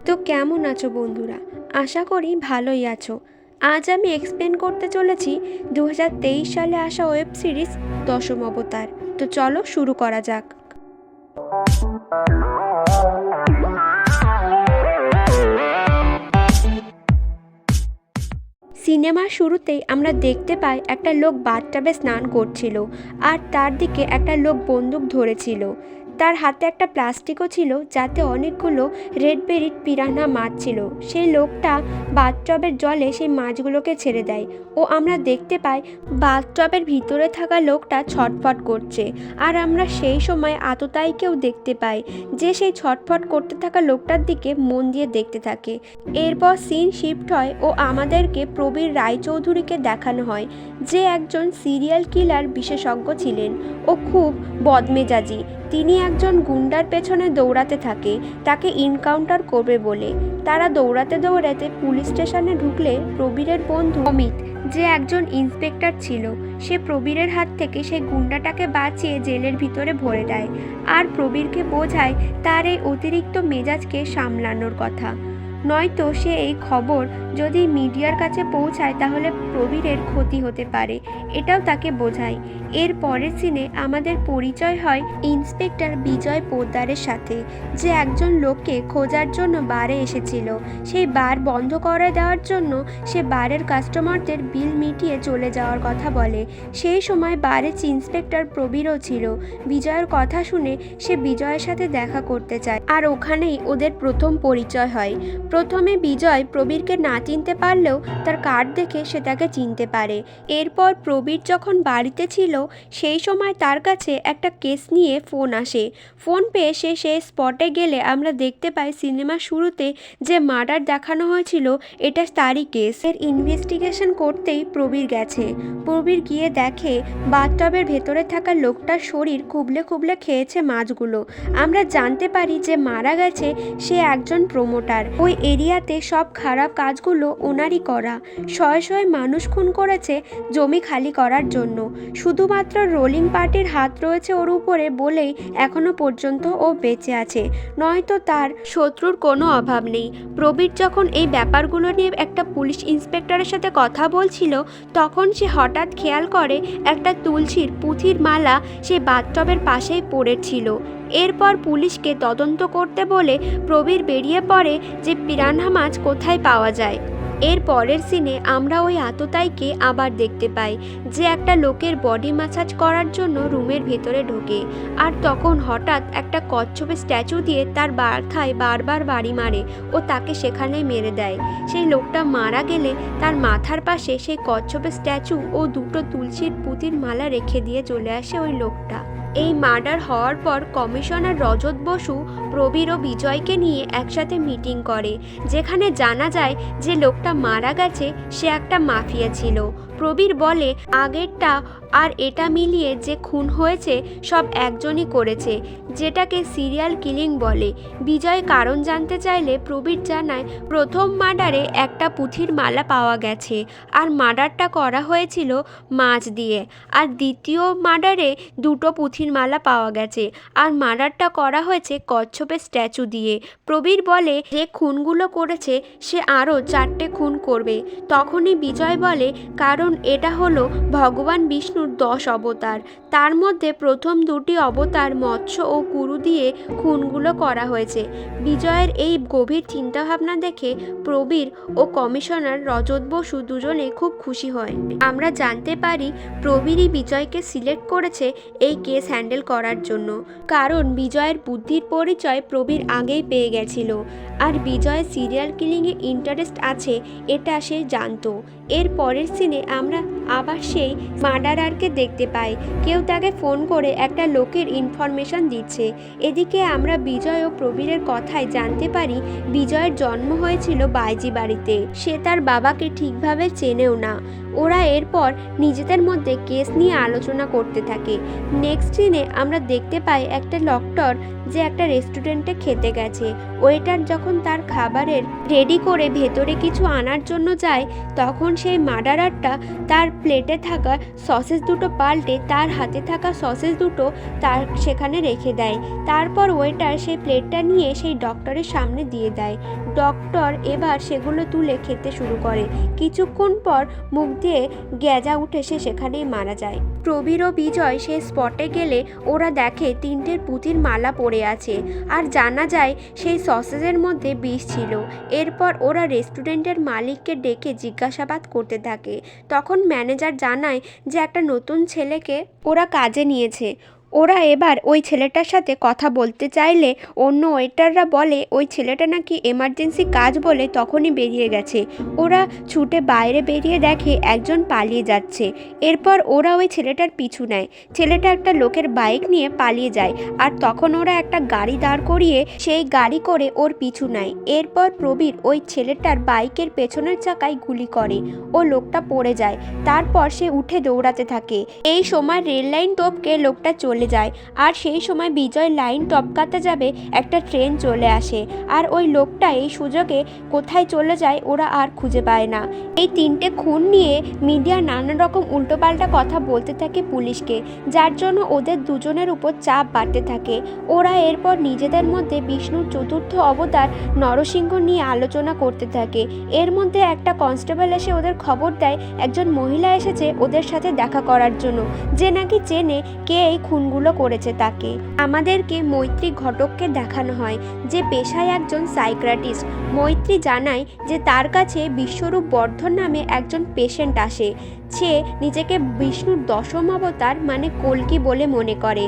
তো কেমন আছো বন্ধুরা? আশা করি ভালোই আছো। আজ আমি এক্সপ্লেন করতে চলেছি 2023 সালে আসা ওয়েব সিরিজ দশম অবতার। তো চলো শুরু করা যাক। সিনেমার শুরুতেই আমরা দেখতে পাই একটা লোক বাথটাবে স্নান করছিল, আর তার দিকে একটা লোক বন্দুক ধরেছিল। তার হাতে একটা প্লাস্টিকও ছিল যাতে অনেকগুলো রেড বেরিড পিরানহা মাছ ছিল। সেই লোকটা বাথটবের জলে সেই মাছগুলোকে ছেড়ে দেয় ও আমরা দেখতে পাই বাথটবের ভিতরে থাকা লোকটা ছটফট করছে। আর আমরা সেই সময় আততায়ীকেও দেখতে পাই যে সেই ছটফট করতে থাকা লোকটার দিকে মন দিয়ে দেখতে থাকে। এরপর সিন শিফট হয় ও আমাদেরকে প্রবীর রায়চৌধুরীকে দেখানো হয়, যে একজন সিরিয়াল কিলার বিশেষজ্ঞ ছিলেন ও খুব বদমেজাজি। তিনি একজন গুন্ডার পেছনে দৌড়াতে থাকে তাকে ইনকাউন্টার করবে বলে। তারা দৌড়াতে দৌড়াতে পুলিশ স্টেশনে ঢুকলে প্রবীরের বন্ধু অমিত, যে একজন ইন্সপেক্টর ছিল, সে প্রবীরের হাত থেকে সেই গুন্ডাটাকে বাঁচিয়ে জেলের ভিতরে ভরে দেয় আর প্রবীরকে বোঝায় তার এই অতিরিক্ত মেজাজকে সামলানোর কথা। নয়তো সে এই খবর যদি মিডিয়ার কাছে পৌঁছায় তাহলে প্রবীরের ক্ষতি হতে পারে, এটাও তাকে বোঝায়। এর পরের সিনে আমাদের পরিচয় হয় ইন্সপেক্টর বিজয় পোদ্দারের সাথে, যে একজন লোককে খোঁজার জন্য বারে এসেছিল। সেই বার বন্ধ করে দেওয়ার জন্য সে বারের কাস্টমারদের বিল মিটিয়ে চলে যাওয়ার কথা বলে। সেই সময় বারের ইন্সপেক্টর প্রবীরও ছিল। বিজয়ের কথা শুনে সে বিজয়ের সাথে দেখা করতে চায়, আর ওখানেই ওদের প্রথম পরিচয় হয়। প্রথমে বিজয় প্রবীরকে না চিনতে পারলেও তার কার্ড দেখে সে তাকে চিনতে পারে। এরপর প্রবীর যখন বাড়িতে ছিল সেই সময় তার কাছে একটা কেস নিয়ে ফোন আসে। ফোন পেয়ে সে সেই স্পটে গেলে আমরা দেখতে পাই সিনেমার শুরুতে যে মার্ডার দেখানো হয়েছিল এটা তারই কেস। এর ইনভেস্টিগেশন করতেই প্রবীর গেছে। প্রবীর গিয়ে দেখে বাথটবের ভেতরে থাকা লোকটার শরীর খুবলে খুবলে খেয়েছে মাছগুলো। আমরা জানতে পারি যে মারা গেছে সে একজন প্রমোটার। ওই এরিয়াতে সব খারাপ কাজগুলো ওনারই করা। শয়ে শয়ে মানুষ খুন করেছে জমি খালি করার জন্য। শুধুমাত্র রোলিং পার্টির হাত রয়েছে ওর উপরে বলেই এখনো পর্যন্ত ও বেঁচে আছে, নয়তো তার শত্রুর কোনো অভাব নেই। প্রবীর যখন এই ব্যাপারগুলো নিয়ে একটা পুলিশ ইন্সপেক্টরের সাথে কথা বলছিল তখন সে হঠাৎ খেয়াল করে একটা তুলসীর পুঁথির মালা সে বাথটবের পাশেই পড়েছিল। এরপর পুলিশকে তদন্ত করতে বলে প্রবীর বেরিয়ে পড়ে যে পিরানহা মাছ কোথায় পাওয়া যায়। এর পরের সিনে আমরা ওই আততায়ীকে আবার দেখতে পাই, যে একটা লোকের বডি ম্যাসাজ করার জন্য রুমের ভেতরে ঢোকে, আর তখন হঠাৎ একটা কচ্ছপের স্ট্যাচু দিয়ে তার মাথায় বারবার বাড়ি মারে ও তাকে সেখানেই মেরে দেয়। সেই লোকটা মারা গেলে তার মাথার পাশে সেই কচ্ছপের স্ট্যাচু ও দুটো তুলসীর পুঁতির মালা রেখে দিয়ে চলে আসে ওই লোকটা। এই মার্ডার হওয়ার পর কমিশনার রজত বসু প্রবীর ও বিজয়কে নিয়ে একসাথে মিটিং করে, যেখানে জানা যায় যে লোকটা মারা গেছে সে একটা মাফিয়া ছিল। প্রবীর বলে আগেরটা আর এটা মিলিয়ে যে খুন হয়েছে সব একজনই করেছে, যেটাকে সিরিয়াল কিলিং বলে। বিজয় কারণ জানতে চাইলে প্রবীর জানায় প্রথম মার্ডারে একটা পুঁথির মালা পাওয়া গেছে আর মার্ডারটা করা হয়েছিল মাছ দিয়ে, আর দ্বিতীয় মার্ডারে দুটো পুঁথির মালা পাওয়া গেছে আর মার্ডারটা করা হয়েছে কচ্ছপের স্ট্যাচু দিয়ে। প্রবীর বলে যে খুনগুলো করেছে সে আরও 4টে খুন করবে। তখনই বিজয় বলে কারণ এটা হলো ভগবান বিষ্ণুর 10 অবতার, তার মধ্যে প্রথম 2টি অবতার মৎস্য ও কুরু দিয়ে খুনগুলো করা হয়েছে। বিজয়ের এই গভীর চিন্তাভাবনা দেখে প্রবীর ও কমিশনার রজত বসু দুজনে খুব খুশি হয়। আমরা জানতে পারি প্রবীরই বিজয়কে সিলেক্ট করেছে এই কেস হ্যান্ডেল করার জন্য, কারণ বিজয়ের বুদ্ধির পরিচয় প্রবীর আগেই পেয়ে গেছিল, আর বিজয়ের সিরিয়াল কিলিংয়ে ইন্টারেস্ট আছে এটা সে জানতো। এর পরের সিনে আমরা আবার সেই মার্ডারারকে দেখতে পাই। কেউ তাকে ফোন করে একটা লোকের ইনফরমেশন দিচ্ছে। এদিকে আমরা বিজয় ও প্রবীরের কথায় জানতে পারি বিজয়ের জন্ম হয়েছিল বাইজি বাড়িতে। সে তার বাবাকে ঠিকভাবে চেনেও না। ওরা এরপর নিজেদের মধ্যে কেস নিয়ে আলোচনা করতে থাকে। নেক্সট সিনে আমরা দেখতে পাই একটা ডক্টর যে একটা রেস্টুরেন্টে খেতে গেছে। ওয়েটার যখন তার খাবারের রেডি করে ভেতরে কিছু আনার জন্য যায়, তখন সেই মার্ডারারটা তার প্লেটে থাকা সসেস দুটো পাল্টে তার হাতে থাকা সসেস দুটো তার সেখানে রেখে দেয়। তারপর ওয়েটার সেই প্লেটটা নিয়ে সেই ডক্টরের সামনে দিয়ে দেয়। ডক্টর এবার সেগুলো তুলে খেতে শুরু করে। কিছুক্ষণ পর মুখ দিয়ে গ্যাজা উঠে সে সেখানেই মারা যায়। প্রবীর ও বিজয় সেই স্পটে গেলে ওরা দেখে তিনটের পুঁতির মালা পড়ে আছে, আর জানা যায় সেই সসেজের মধ্যে বিষ ছিল। এরপর ওরা রেস্টুরেন্টের মালিককে ডেকে জিজ্ঞাসাবাদ করতে থাকে। তখন ম্যানেজার জানায় যে একটা নতুন ছেলেকে ওরা কাজে নিয়েছে। ওরা এবার ওই ছেলেটার সাথে কথা বলতে চাইলে অন্য ওয়েটাররা বলে ওই ছেলেটা নাকি এমার্জেন্সি কাজ বলে তখনই বেরিয়ে গেছে। ওরা ছুটে বাইরে বেরিয়ে দেখে একজন পালিয়ে যাচ্ছে। এরপর ওরা ওই ছেলেটার পিছু নেয়। ছেলেটা একটা লোকের বাইক নিয়ে পালিয়ে যায়, আর তখন ওরা একটা গাড়ি দাঁড় করিয়ে সেই গাড়ি করে ওর পিছু নেয়। এরপর প্রবীর ওই ছেলেটার বাইকের পেছনের চাকায় গুলি করে, ও লোকটা পড়ে যায়। তারপর সে উঠে দৌড়াতে থাকে। এই সময় রেল লাইন টপকে লোকটা চলে যায়, আর সেই সময় বিজয় লাইন টপকাতে যাবে, একটা ট্রেন চলে আসে। আর ওই লোকটা এই সুযোগে কোথায় চলে যায় ওরা আর খুঁজে পায় না। এই তিনটে খুন নিয়ে মিডিয়া নানা রকম উল্টোপাল্টা কথা বলতে থাকে পুলিশকে, যার জন্য ওদের দুজনের উপর চাপ বাড়তে থাকে। ওরা এরপর নিজেদের মধ্যে বিষ্ণুর চতুর্থ অবতার নরসিংহ নিয়ে আলোচনা করতে থাকে। এর মধ্যে একটা কনস্টেবল এসে ওদের খবর দেয় একজন মহিলা এসেছে ওদের সাথে দেখা করার জন্য, যে নাকি চেনে কে এই খুনগুলো করেছে তাকে। আমাদেরকে মৈত্রী ঘটককে দেখানো হয়, যে পেশায় একজন সাইকিয়াট্রিস্ট। মৈত্রী জানায় যে তার কাছে বিশ্বরূপ বর্ধন নামে একজন পেশেন্ট আসে। সে নিজেকে বিষ্ণুর দশম অবতার মানে কল্কি বলে মনে করে,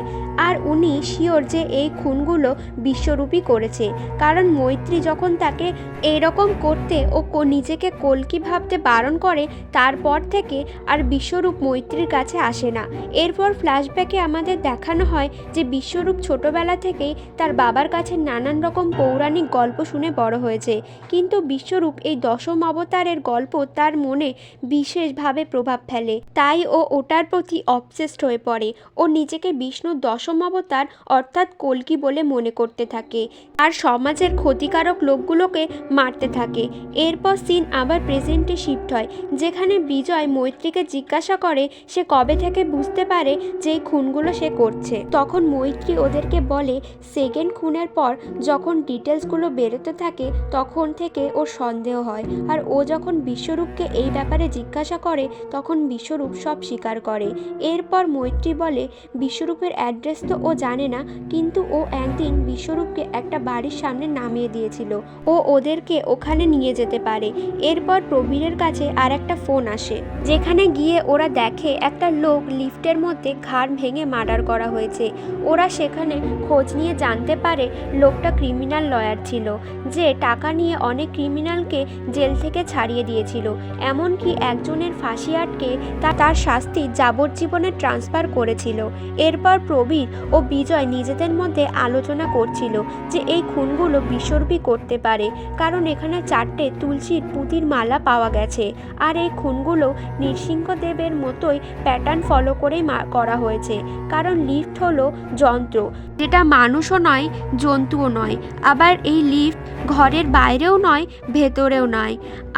আর উনি শিওর যে এই খুনগুলো বিশ্বরূপই করেছে। কারণ মৈত্রী যখন তাকে এইরকম করতে ও নিজেকে কল্কি ভাবতে বারণ করে, তারপর থেকে আর বিশ্বরূপ মৈত্রীর কাছে আসে না। এরপর ফ্ল্যাশব্যাকে আমাদের দেখানো হয় যে বিশ্বরূপ ছোটবেলা থেকেই তার বাবার কাছে নানান রকম পৌরাণিক গল্প শুনে বড় হয়েছে, কিন্তু বিশ্বরূপ এই দশম অবতারের গল্প তার মনে বিশেষভাবে প্রভাব ফেলে। তাই ও ওটার প্রতি অবসেসড হয়ে পড়ে। ও নিজেকে বিষ্ণুর দশম অবতার অর্থাৎ কল্কি বলে মনে করতে থাকে, আর সমাজের ক্ষতিকারক লোকগুলোকে মারতে থাকে। এরপর সিন আবার প্রেজেন্টে শিফট হয়, যেখানে বিজয় মৈত্রীকে জিজ্ঞাসা করে সে কবে থেকে বুঝতে পারে যে এই খুনগুলো সে করছে। তখন মৈত্রী ওদেরকে বলে সেকেন্ড খুনের পর যখন ডিটেলসগুলো বেরোতে থাকে তখন থেকে ওর সন্দেহ হয়, আর ও যখন বিশ্বরূপকে এই ব্যাপারে জিজ্ঞাসা করে তখন বিশ্বরূপ সব স্বীকার করে। এরপর মৈত্রী বলে বিশ্বরূপের অ্যাড্রেস তো ও জানে না, কিন্তু ও একদিন বিশ্বরূপকে একটা বাড়ির সামনে নামিয়ে দিয়েছিল, ও ওদেরকে ওখানে নিয়ে যেতে পারে। এরপর প্রবীরের কাছে আর একটা ফোন আসে, যেখানে গিয়ে ওরা দেখে একটা লোক লিফটের মধ্যে ঘাড় ভেঙে মার্ডার করা হয়েছে। ওরা সেখানে খোঁজ নিয়ে জানতে পারে লোকটা ক্রিমিনাল লয়ার ছিল, যে টাকা নিয়ে অনেক ক্রিমিনালকে জেল থেকে ছাড়িয়ে দিয়েছিল। এমনকি একজনের ফাঁসি আটকে তার শাস্তি যাবজ্জীবনে ট্রান্সফার করেছিল। এরপর প্রবীর ও বিজয় নিজেদের মধ্যে আলোচনা করছিল যে এই খুনগুলো বিশ্বরূপী করতে পারে, কারণ এখানে 4টে তুলসীর পুঁতির মালা পাওয়া গেছে, আর এই খুনগুলো নৃসিংহদেবের মতোই প্যাটার্ন ফলো করেই করা হয়েছে। কারণ লিফট হলো যন্ত্র, যেটা মানুষও নয় জন্তুও নয়। আবার এই লিফট ঘরের বাইরেও নয় ভেতরেও নয়,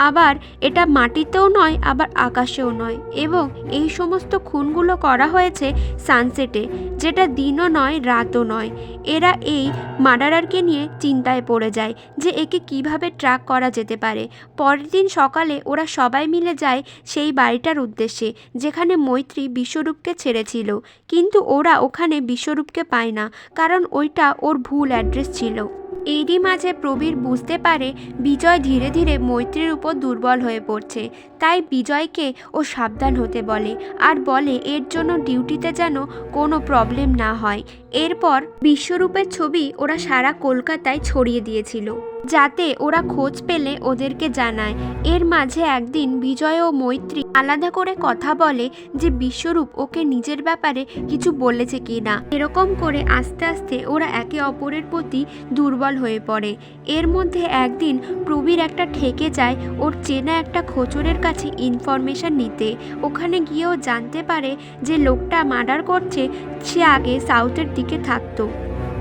আবার এটা মাটিতেও নয় আবার আকাশেও নয়। এবং এই সমস্ত খুনগুলো করা হয়েছে সানসেটে, যেটা দিনও নয় রাতও নয়। এরা এই মার্ডারারকে নিয়ে চিন্তায় পড়ে যায় যে একে কিভাবে ট্র্যাক করা যেতে পারে। পরের দিন সকালে ওরা সবাই মিলে যায় সেই বাড়িটার উদ্দেশ্যে, যেখানে মৈত্রী বিশ্বরূপকে ছেড়েছিল, কিন্তু ওরা ওখানে বিশ্বরূপকে পায় না, কারণ ওইটা ওর ভুল অ্যাড্রেস ছিল। এরই মাঝে প্রবীর বুঝতে পারে বিজয় ধীরে ধীরে মৈত্রীর উপর দুর্বল হয়ে পড়ছে, তাই বিজয়কে ও সাবধান হতে বলে, আর বলে এর জন্য ডিউটিতে যেন কোনো প্রবলেম না হয়। এরপর বিশ্বরূপের ছবি ওরা সারা কলকাতায় ছড়িয়ে দিয়েছিল। যাতে ওরা খোঁজ পেলে ওদেরকে জানায়। এর মাঝে একদিন বিজয় ও মৈত্রী আলাদা করে কথা বলে যে বিশ্বরূপ ওকে নিজের ব্যাপারে কিছু বলেছে কি না। এরকম করে আস্তে আস্তে ওরা একে অপরের প্রতি দুর্বল হয়ে পড়ে। এর মধ্যে একদিন প্রবীর একটা ঠেকে যায় ওর চেনা একটা খোঁচরের কাছে ইনফরমেশন নিতে। ওখানে গিয়েও জানতে পারে যে লোকটা মার্ডার করছে সে আগে সাউথের দিকে থাকতো।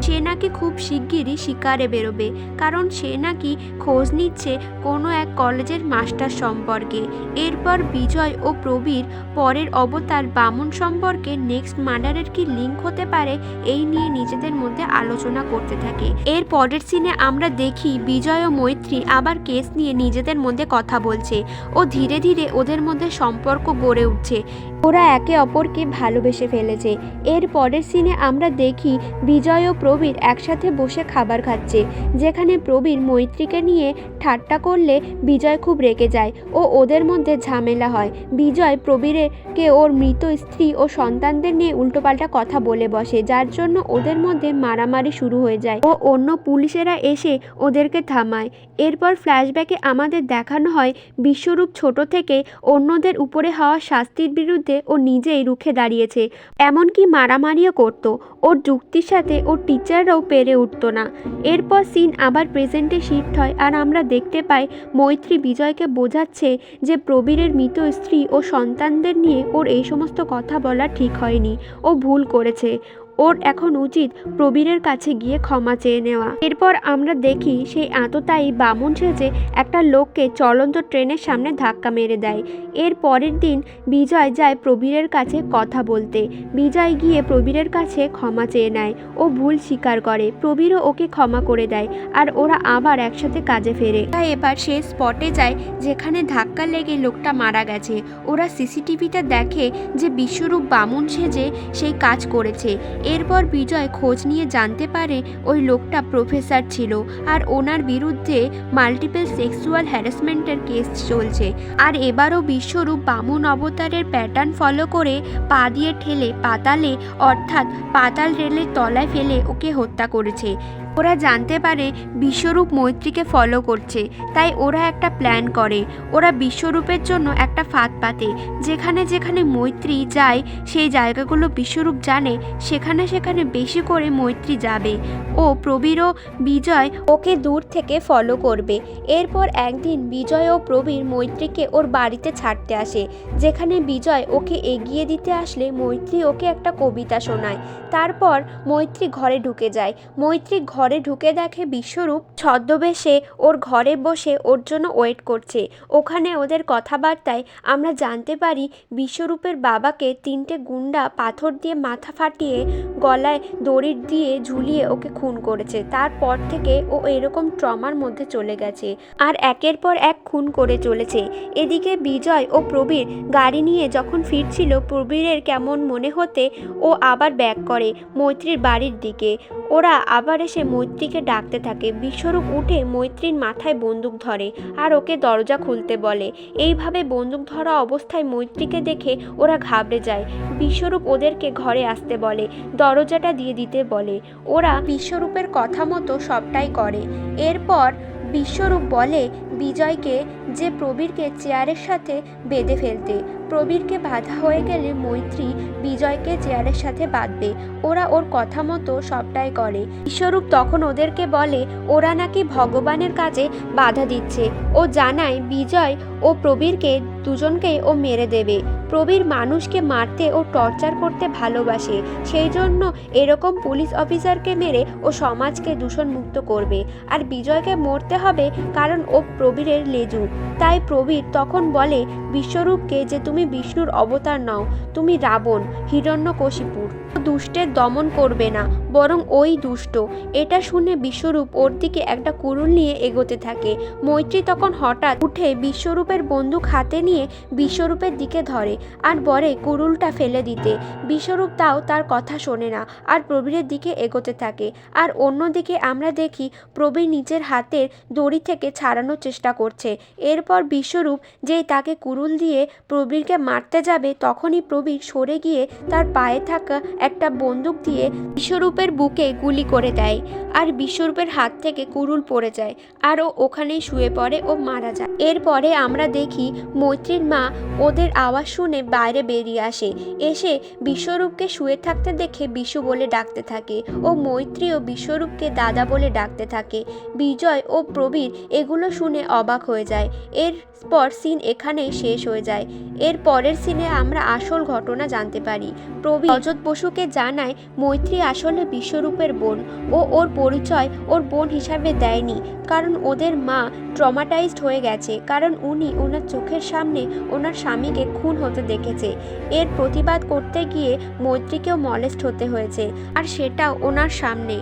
সে নাকি খুব শিগগিরই শিকারে বেরোবে, কারণ সে নাকি খোঁজ নিচ্ছে কোনো এক কলেজের মাস্টার সম্পর্কে। এরপর বিজয় ও প্রবীর পরের অবতার বামুন সম্পর্কে নেক্সট মার্ডারের কি লিঙ্ক হতে পারে এই নিয়ে নিজেদের মধ্যে আলোচনা করতে থাকে। এর পরের সিনে আমরা দেখি বিজয় ও মৈত্রী আবার কেস নিয়ে নিজেদের মধ্যে কথা বলছে ও ধীরে ধীরে ওদের মধ্যে সম্পর্ক গড়ে উঠছে। ওরা একে অপরকে ভালোবেসে ফেলেছে। এর পরের সিনে আমরা দেখি বিজয় ও প্রবীর একসাথে বসে খাবার খাচ্ছে, যেখানে প্রবীর মৈত্রীকে নিয়ে ঠাট্টা করলে বিজয় খুব রেগে যায় ও ওদের মধ্যে ঝামেলা হয়। বিজয় প্রবীরকে ওর মৃত স্ত্রী ও সন্তানদের নিয়ে উল্টোপাল্টা কথা বলে বসে, যার জন্য ওদের মধ্যে মারামারি শুরু হয়ে যায় ও অন্য পুলিশেরা এসে ওদেরকে থামায়। এরপর ফ্ল্যাশব্যাকে আমাদের দেখানো হয় বিশ্বরূপ ছোট থেকে অন্যদের উপরে হওয়া শাস্তির বিরুদ্ধে ও নিজেই রুখে দাঁড়িয়েছে, এমনকি মারামারিও করত। ওর যুক্তির সাথে ওর টিচাররাও পেরে উঠত না। এরপর সিন আবার প্রেজেন্টে শিফট হয় আর আমরা দেখতে পাই মৈত্রী বিজয়কে বোঝাচ্ছে যে প্রবীরের মৃত স্ত্রী ও সন্তানদের নিয়ে ওর এই সমস্ত কথা বলা ঠিক হয়নি, ও ভুল করেছে। ওর এখন উচিত প্রবীরের কাছে গিয়ে ক্ষমা চেয়ে নেওয়া। এরপর আমরা দেখি সেই আততায়ী বামুন সেজে একটা লোককে চলন্ত ট্রেনের সামনে ধাক্কা মেরে দেয়। এর পরের দিন বিজয় যায় প্রবীরের কাছে কথা বলতে। বিজয় গিয়ে প্রবীরের কাছে ক্ষমা চেয়ে নেয় ও ভুল স্বীকার করে। প্রবীরও ওকে ক্ষমা করে দেয় আর ওরা আবার একসাথে কাজে ফেরে। তাই এবার সে স্পটে যায় যেখানে ধাক্কা লেগে লোকটা মারা গেছে। ওরা সিসিটিভিতে দেখে যে বিশ্বরূপ বামুন সেজে সেই কাজ করেছে। এরপর বিজয় খোঁজ নিয়ে জানতে পারে ওই লোকটা প্রফেসর ছিল আর ওনার বিরুদ্ধে মাল্টিপল সেক্সুয়াল হ্যারাসমেন্টের কেস চলছে। আর এবারও বিশ্বরূপ বামুন অবতারের প্যাটার্ন ফলো করে পা দিয়ে ঠেলে পাতালে, অর্থাৎ পাতাল রেলের তলায় ফেলে ওকে হত্যা করেছে। ওরা জানতে পারে বিশ্বরূপ মৈত্রীকে ফলো করছে, তাই ওরা একটা প্ল্যান করে। ওরা বিশ্বরূপের জন্য একটা ফাঁদ পাতে, যেখানে যেখানে মৈত্রী যায় সেই জায়গাগুলো বিশ্বরূপ জানে, সেখানে সেখানে বেশি করে মৈত্রী যাবে ও প্রবীর ও বিজয় ওকে দূর থেকে ফলো করবে। এরপর একদিন বিজয় ও প্রবীর মৈত্রীকে ওর বাড়িতে ছাড়তে আসে, যেখানে বিজয় ওকে এগিয়ে দিতে আসলে মৈত্রী ওকে একটা কবিতা শোনায়। তারপর মৈত্রী ঘরে ঢুকে যায়। মৈত্রী ঘরে ঢুকে দেখে বিশ্বরূপ ছদ্মবেশে ওর ঘরে বসে ওর জন্য ওয়েট করছে। ওখানে ওদের কথাবার্তায় আমরা জানতে পারি বিশ্বরূপের বাবাকে 3টে গুন্ডা পাথর দিয়ে মাথা ফাটিয়ে গলায় দড়ি দিয়ে ঝুলিয়ে ওকে খুন করেছে। তারপর থেকে ও এরকম ট্রমার মধ্যে চলে গেছে আর একের পর এক খুন করে চলেছে। এদিকে বিজয় ও প্রবীর গাড়ি নিয়ে যখন ফিরছিল, প্রবীরের কেমন মনে হতে ও আবার ব্যাক করে মৈত্রীর বাড়ির দিকে। ওরা আবার এসে মৈত্রীকে ডাকতে থাকে। বিশ্বরূপ উঠে মৈত্রীর মাথায় বন্দুক ধরে আর ওকে দরজা খুলতে বলে। এইভাবে বন্দুক ধরা অবস্থায় মৈত্রীকে দেখে ওরা ঘাবড়ে যায়। বিশ্বরূপ ওদেরকে ঘরে আসতে বলে, দরজাটা দিয়ে দিতে বলে। ওরা বিশ্বরূপের কথা মতো সবটাই করে। এরপর বিশ্বরূপ বলে বিজয়কে যে প্রবীরকে চেয়ারের সাথে বেঁধে ফেলতে। প্রবীরকে বাধা হয়ে গেলে মৈত্রী বিজয়কে চেয়ারের সাথে বাঁধবে। ওরা ওর কথা মতো সবটাই করে। বিশ্বরূপ তখন ওদেরকে বলে ওরা নাকি ভগবানের কাজে বাধা দিচ্ছে। ও জানায় বিজয় ও প্রবীরকে দুজনকেই ও মেরে দেবে। প্রবীর মানুষকে মারতে ও টর্চার করতে ভালোবাসে, সেই জন্য এরকম পুলিশ অফিসারকে মেরে ও সমাজকে দূষণমুক্ত করবে। আর বিজয়কে মরতে হবে কারণ ও প্রবীরের লেজু। তাই প্রবীর তখন বলে বিশ্বরূপকে যে তুমি বিষ্ণুর অবতার নও, তুমি রাবণ, হিরণ্যকশিপুর। দুষ্টের দমন করবে না, বরং ওই দুষ্ট। এটা শুনে বিশ্বরূপ ওর দিকে একটা কুড়ুল নিয়ে এগোতে থাকে। মৈত্রী তখন হঠাৎ উঠে বিশ্বরূপের বন্দুক হাতে নিয়ে নিয়ে বিশ্বরূপের দিকে ধরে আর বলে কুড়ুলটা ফেলে দিতে। বিশ্বরূপ তাও তার কথা শোনে না আর প্রবীরের দিকে এগোতে থাকে। আর অন্যদিকে আমরা দেখি প্রবীর নিজের হাতের দড়ি থেকে ছাড়ানোর চেষ্টা করছে। এরপর বিশ্বরূপ যেই তাকে কুড়ুল দিয়ে প্রবীরকে মারতে যাবে তখনই প্রবীর সরে গিয়ে তার পায়ে থাকা একটা বন্দুক দিয়ে বিশ্বরূপের বুকে গুলি করে দেয় আর বিশ্বরূপের হাত থেকে কুড়ুল পড়ে যায় আর ও ওখানেই শুয়ে পড়ে ও মারা যায়। এরপরে আমরা দেখি মৈত্রীর মা ওদের আওয়াজ শুনে বাইরে বেরিয়ে আসে। এসে বিশ্বরূপকে শুয়ে থাকতে দেখে বিশু বলে ডাকতে থাকে ও মৈত্রী ও বিশ্বরূপকে দাদা বলে ডাকতে থাকে। বিজয় ও প্রবীর এগুলো শুনে অবাক হয়ে যায়। এরপর সিন এখানেই শেষ হয়ে যায়। এর পরের সিনে আমরা আসল ঘটনা জানতে পারি। প্রবীর রজত বসুকে জানায় মৈত্রী আসলে বিশ্বরূপের বোন ও ওর পরিচয় ওর বোন হিসাবে দেয়নি, কারণ ওদের মা ট্রমাটাইজড হয়ে গেছে, কারণ উনি ওনার চোখের সামনে ওনার স্বামীকে খুন হতে দেখেছে। এর প্রতিবাদ করতে গিয়ে মৈত্রীকেও মলেস্ট হতে হয়েছে, আর সেটাও ওনার সামনে।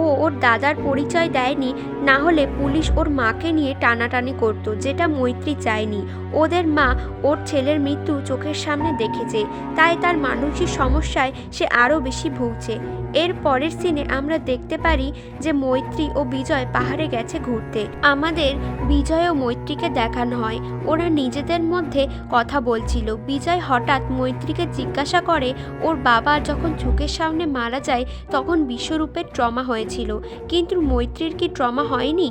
ও ওর দাদার পরিচয় দেয়নি, না হলে পুলিশ ওর মাকে নিয়ে টানাটানি করত, যেটা মৈত্রী চায়নি। ওদের মা ওর ছেলের মৃত্যু চোখের সামনে দেখেছে, তাই তার মানসিক সমস্যায় সে আরও বেশি ভুগছে। এর পরের সিনে আমরা দেখতে পারি যে মৈত্রী ও বিজয় পাহাড়ে গেছে ঘুরতে। আমাদের বিজয় ও মৈত্রীকে দেখানো হয় ওরা নিজেদের মধ্যে কথা বলছিল। বিজয় হঠাৎ মৈত্রীকে জিজ্ঞাসা করে ওর বাবা যখন চোখের সামনে মারা যায় তখন বিশ্বরূপের ট্রমা হয়েছিল, কিন্তু মৈত্রীর কি ট্রমা হয়নি?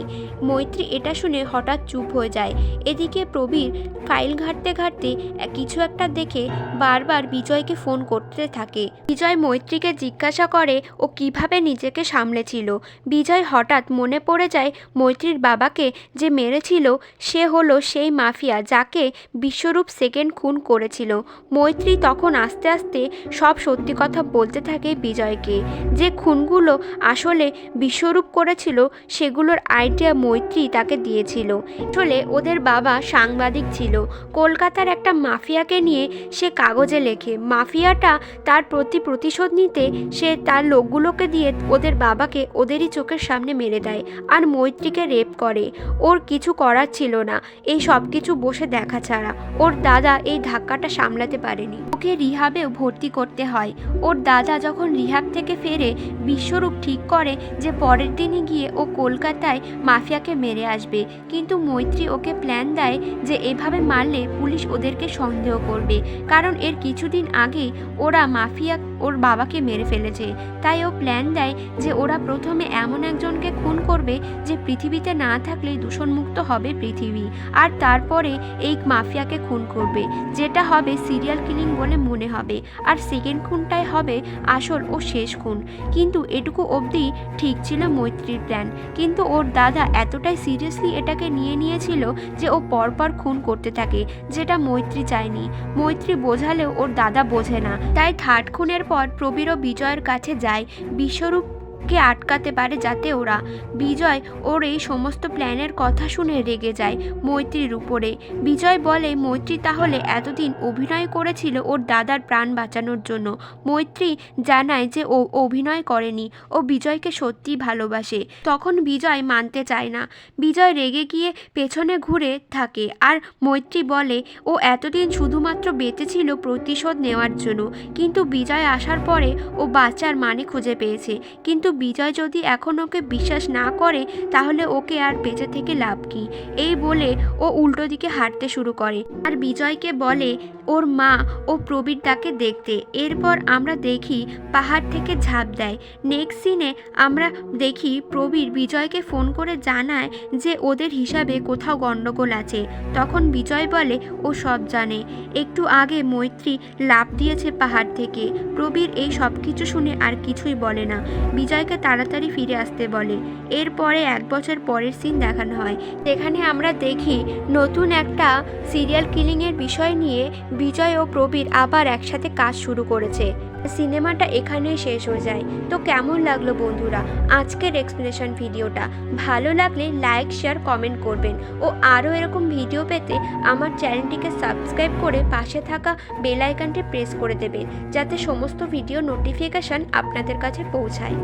মৈত্রী এটা শুনে হঠাৎ চুপ হয়ে যায়। এদিকে প্রবীর ফাইল ঘাঁটতে ঘাঁটতে কিছু একটা দেখে বারবার বিজয়কে ফোন করতে থাকে। বিজয় মৈত্রীকে জিজ্ঞাসা করে ও কিভাবে নিজেকে সামলেছিল। বিজয় হঠাৎ মনে পড়ে যায় মৈত্রীর বাবাকে যে মেরেছিল সে হলো সেই মাফিয়া যাকে বিশ্বরূপ সেকেন্ড খুন করেছিল। মৈত্রী তখন আস্তে আস্তে সব সত্যি কথা বলতে থাকে বিজয়কে। যে খুনগুলো আসলে বিশ্বরূপ করেছিল সেগুলোর আইডিয়া মৈত্রী তাকে দিয়েছিল। আসলে ওদের বাবা সাংবাদিক ছিল। কলকাতার একটা মাফিয়াকে নিয়ে সে কাগজে লেখে। মাফিয়াটা তার প্রতিশোধ নিতে সে তার লোকগুলোকে দিয়ে ওদের বাবাকে ওদেরই চোখের সামনে মেরে দেয় আর মৈত্রীকে রেপ করে। ওর কিছু করার ছিল না এই সব কিছু বসে দেখা ছাড়া। ওর দাদা এই ধাক্কাটা সামলাতে পারেনি, ওকে রিহাবেও ভর্তি করতে হয়। ওর দাদা যখন রিহাব থেকে ফেরে বিশ্বরূপ ঠিক করে যে পরের দিনই গিয়ে ও কলকাতায় মাফিয়াকে মেরে আসবে, কিন্তু মৈত্রী ওকে প্ল্যান দেয় যে এভাবে মারলে পুলিশ ওদেরকে সন্দেহ করবে, কারণ এর কিছুদিন আগেই ওরা মাফিয়া ওর বাবাকে মেরে ফেলেছে। তাই ও প্ল্যান দেয় যে ওরা প্রথমে এমন একজনকে খুন করবে যে পৃথিবীতে না থাকলেই দূষণমুক্ত হবে পৃথিবী, আর তারপরে এই মাফিয়াকে খুন করবে, যেটা হবে সিরিয়াল কিলিং বলে মনে হবে, আর সেকেন্ড খুনটাই হবে আসল ও শেষ খুন। কিন্তু এটুকু অবধি ঠিক ছিল মৈত্রীর প্ল্যান, কিন্তু ওর দাদা এতটাই সিরিয়াসলি এটাকে নিয়েছিল যে ও পরপর খুন করতে থাকে, যেটা মৈত্রী চায়নি। মৈত্রী বোঝালেও ওর দাদা বোঝে না, তাই থার্ড খুনের পর প্রবীর ও বিজয়ের কাছে যায় বিশ্বরূপকে আটকাতে পারে, যাতে ওরা বিজয় ওর এই সমস্ত প্ল্যানের কথা শুনে রেগে যায় মৈত্রীর উপরে। বিজয় বলে মৈত্রী তাহলে এতদিন অভিনয় করেছিল ওর দাদার প্রাণ বাঁচানোর জন্য। মৈত্রী জানায় যে ও অভিনয় করেনি, ও বিজয়কে সত্যিই ভালোবাসে। তখন বিজয় মানতে চায় না। বিজয় রেগে গিয়ে পেছনে ঘুরে থাকে আর মৈত্রী বলে ও এতদিন শুধুমাত্র বেঁচেছিল প্রতিশোধ নেওয়ার জন্য, কিন্তু বিজয় আসার পরে ও বাচ্চার মানে খুঁজে পেয়েছে। কিন্তু বিজয় যদি এখন ওকে বিশ্বাস না করে তাহলে ওকে আর বেঁচে থেকে লাভ কি? এই বলে ও উল্টো দিকে হাঁটতে শুরু করে আর বিজয়কে বলে ওর মা ও প্রবীর তাকে দেখতে। এরপর আমরা দেখি পাহাড় থেকে ঝাঁপ দেয়। নেক্সট সিনে আমরা দেখি প্রবীর বিজয়কে ফোন করে জানায় যে ওদের হিসাবে কোথাও গন্ডগোল আছে। তখন বিজয় বলে ও সব জানে, একটু আগে মৈত্রী লাফ দিয়েছে পাহাড় থেকে। প্রবীর এই সব কিছু শুনে আর কিছুই বলে না, বিজয়কে তাড়াতাড়ি ফিরে আসতে বলে। এরপরে 1 বছর পরের সিন দেখানো হয়, যেখানে আমরা দেখি নতুন একটা সিরিয়াল কিলিংয়ের বিষয় নিয়ে বিজয় ও প্রবীর আবার একসাথে কাজ শুরু করেছে। সিনেমাটা এখানেই শেষ হয়ে যায়। তো কেমন লাগলো বন্ধুরা আজকের এক্সপ্লেনেশন ভিডিওটা? ভালো লাগলে লাইক, শেয়ার, কমেন্ট করবেন ও আরও এরকম ভিডিও পেতে আমার চ্যানেলটিকে সাবস্ক্রাইব করে পাশে থাকা বেল আইকনটি প্রেস করে দেবেন, যাতে সমস্ত ভিডিও নোটিফিকেশান আপনাদের কাছে পৌঁছায়।